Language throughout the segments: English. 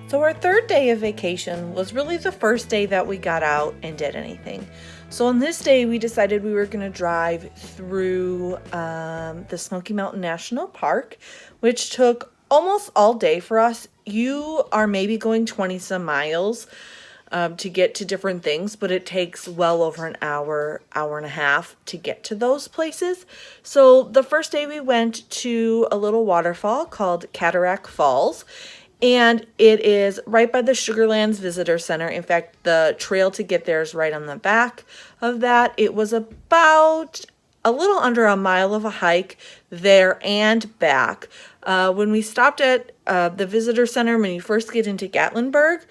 So our third day of vacation was really the first day that we got out and did anything. So on this day, we decided we were going to drive through the Smoky Mountain National Park, which took almost all day for us. You are maybe going 20 some miles to get to different things, but it takes well over an hour, hour and a half to get to those places. So the first day we went to a little waterfall called Cataract Falls, and it is right by the Sugarlands Visitor Center. In fact, the trail to get there is right on the back of that. It was about a little under a mile of a hike there and back. When we stopped at the visitor center, when you first get into Gatlinburg,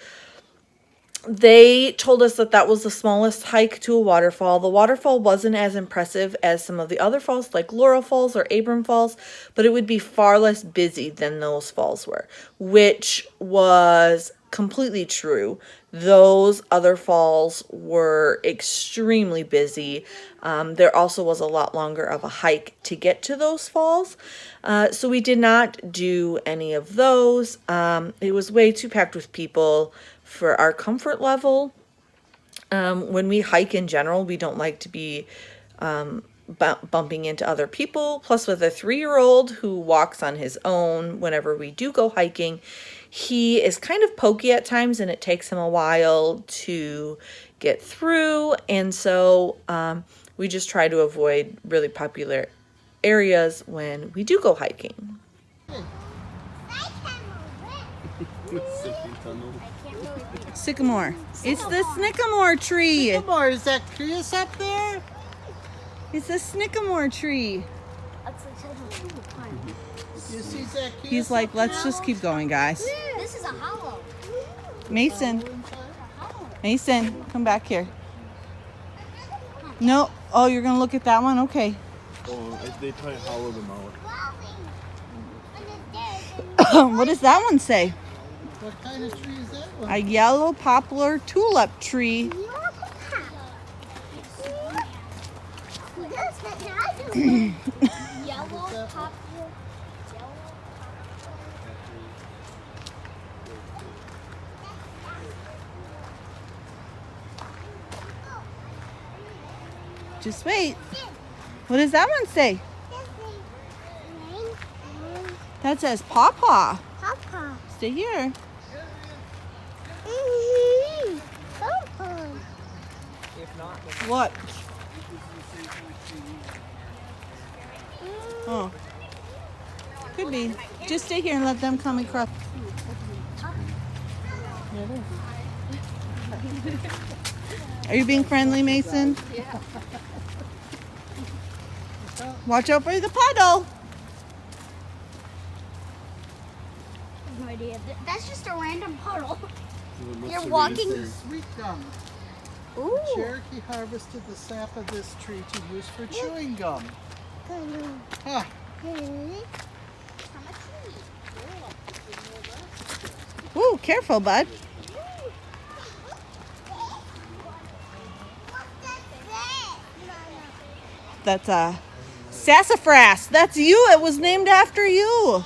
they told us that that was the smallest hike to a waterfall. The waterfall wasn't as impressive as some of the other falls like Laurel Falls or Abram Falls, but it would be far less busy than those falls were, which was completely true. Those other falls were extremely busy. There also was a lot longer of a hike to get to those falls. So we did not do any of those. It was way too packed with people for our comfort level. When we hike in general, we don't like to be bumping into other people. Plus, with a 3-year-old who walks on his own whenever we do go hiking, he is kind of pokey at times and it takes him a while to get through. And so we just try to avoid really popular areas when we do go hiking. Sycamore. It's the Sycamore tree. Sycamore, is that Chris up there? It's the Sycamore tree. You see Zacchaeus? He's like, let's just keep going, guys. This is a hollow. Mason, come back here. No. Oh, you're gonna look at that one? Okay. Oh, they try to hollow them out. What does that one say? What kind of tree is that one? A yellow poplar tulip tree. Yellow poplar. Just wait. What does that one say? That says Pawpaw. Papa. Stay here. Papa. What? Oh. Could be. Just stay here and let them come across. Are you being friendly, Mason? Yeah. Watch out for the puddle. No idea. That's just a random puddle. out. You're walking. Sweet gum. Ooh. Cherokee harvested the sap of this tree to use for chewing gum. Huh. Ooh, careful, bud. That's a sassafras. That's you. It was named after you.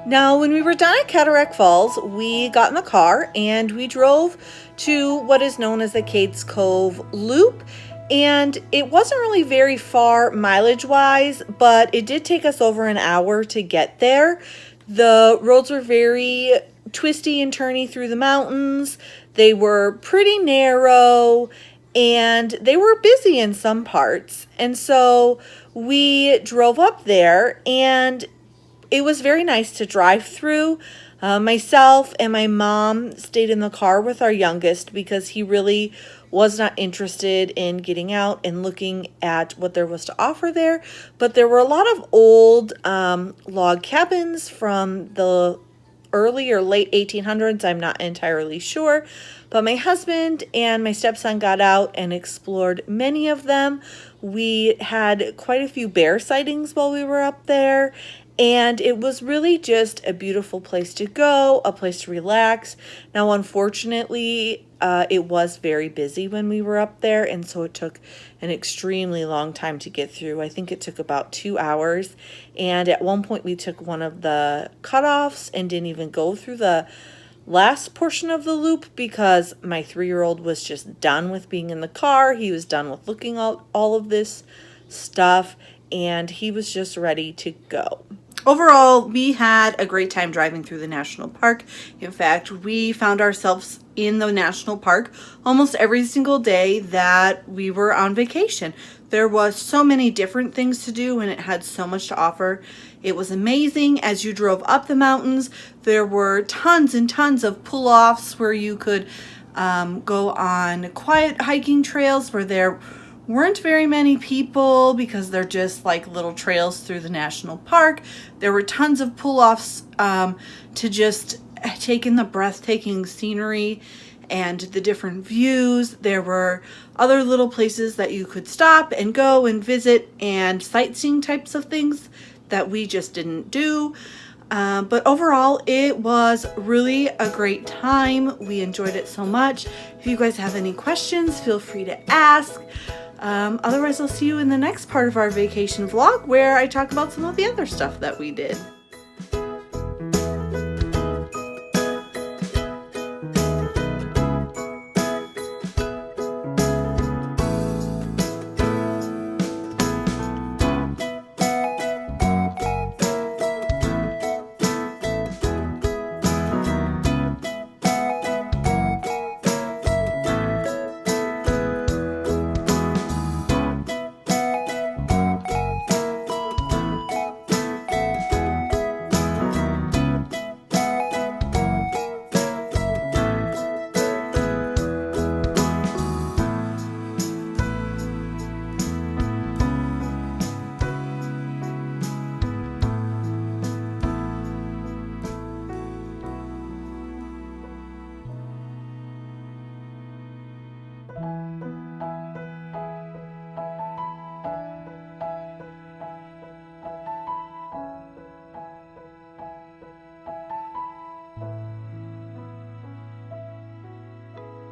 Now, when we were done at Cataract Falls, we got in the car and we drove to what is known as the Cades Cove Loop. And it wasn't really very far mileage-wise, but it did take us over an hour to get there. The roads were very twisty and turny through the mountains. They were pretty narrow and they were busy in some parts. And so we drove up there and it was very nice to drive through. Myself and my mom stayed in the car with our youngest because he really was not interested in getting out and looking at what there was to offer there. But there were a lot of old log cabins from the early or late 1800s. I'm not entirely sure. But my husband and my stepson got out and explored many of them. We had quite a few bear sightings while we were up there. And it was really just a beautiful place to go, a place to relax. Now, unfortunately, it was very busy when we were up there, and so it took an extremely long time to get through. I think it took about 2 hours, and at one point we took one of the cutoffs and didn't even go through the last portion of the loop because my 3-year-old was just done with being in the car. He was done with looking at all of this stuff, and he was just ready to go. Overall, we had a great time driving through the national park. In fact, we found ourselves in the national park almost every single day that we were on vacation. There was so many different things to do and it had so much to offer. It was amazing. As you drove up the mountains, there were tons and tons of pull-offs where you could go on quiet hiking trails where there weren't very many people because they're just like little trails through the national park. There were tons of pull-offs to just take in the breathtaking scenery and the different views. There were other little places that you could stop and go and visit and sightseeing types of things that we just didn't do. But overall, it was really a great time. We enjoyed it so much. If you guys have any questions, feel free to ask. Otherwise, I'll see you in the next part of our vacation vlog where I talk about some of the other stuff that we did.